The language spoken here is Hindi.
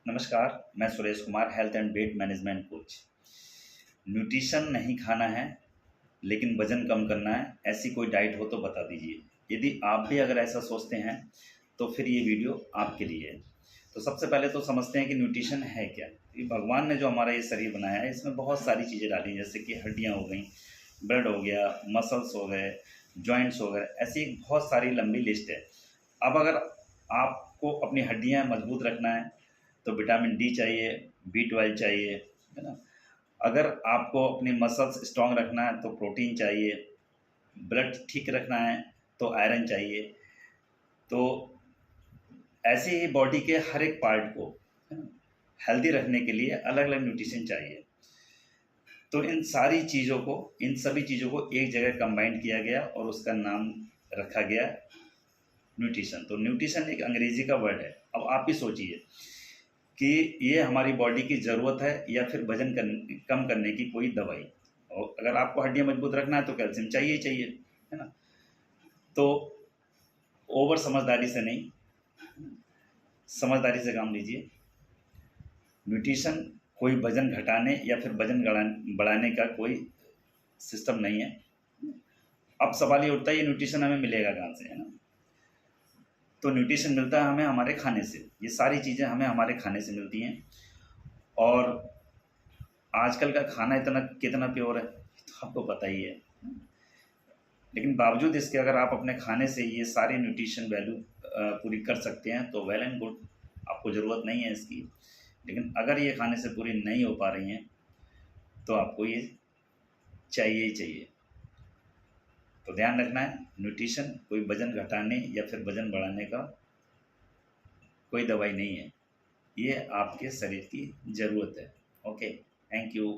नमस्कार, मैं Suresh Kumar, health and weight management coach. Nutrition नहीं खाना है, लेकिन वज़न कम करना है, ऐसी कोई डाइट हो तो बता दीजिए। यदि आप भी अगर ऐसा सोचते हैं, तो फिर ये वीडियो आपके लिए है। तो सबसे पहले तो समझते हैं कि न्यूट्रिशन है क्या? ये भगवान ने जो हमारा ये शरीर बनाया है, इसमें बहुत सारी चीज़ें डाली हैं, जैसे कि हड्डियाँ हो गईं, ब्लड हो गया, मसल्स हो गए, जॉइंट्स हो गए, ऐसी एक बहुत सारी लंबी लिस्ट है। अब अगर आपको अपनी हड्डियाँ मजबूत रखना है, तो विटामिन डी चाहिए, बी 12 चाहिए, है ना? अगर आपको अपनी मसल्स स्ट्रॉन्ग रखना है तो प्रोटीन चाहिए, ब्लड ठीक रखना है तो आयरन चाहिए। तो ऐसे ही बॉडी के हर एक पार्ट को, है ना, हेल्दी रखने के लिए अलग अलग न्यूट्रिशन चाहिए। तो इन सभी चीज़ों को एक जगह कंबाइन किया गया और उसका नाम रखा गया न्यूट्रिशन। तो न्यूट्रिशन एक अंग्रेजी का वर्ड है। अब आप ही सोचिए कि ये हमारी बॉडी की ज़रूरत है या फिर वजन कम करने की कोई दवाई। और अगर आपको हड्डियाँ मजबूत रखना है तो कैल्शियम चाहिए ही चाहिए, है ना? तो ओवर समझदारी से नहीं, समझदारी से काम लीजिए। न्यूट्रिशन कोई वजन घटाने या फिर वजन बढ़ाने का कोई सिस्टम नहीं है। अब सवाल ये उठता है, ये न्यूट्रिशन हमें मिलेगा कहाँ से, है ना? तो न्यूट्रिशन मिलता है हमें हमारे खाने से। ये सारी चीज़ें हमें हमारे खाने से मिलती हैं। और आजकल का खाना इतना कितना प्योर है तो आपको पता ही है। लेकिन बावजूद इसके अगर आप अपने खाने से ये सारी न्यूट्रिशन वैल्यू पूरी कर सकते हैं तो वेल एंड गुड, आपको ज़रूरत नहीं है इसकी। लेकिन अगर ये खाने से पूरी नहीं हो पा रही हैं तो आपको ये चाहिए ही चाहिए। तो ध्यान रखना है, न्यूट्रिशन कोई वज़न घटाने या फिर वज़न बढ़ाने का कोई दवाई नहीं है, ये आपके शरीर की ज़रूरत है। Okay, thank you.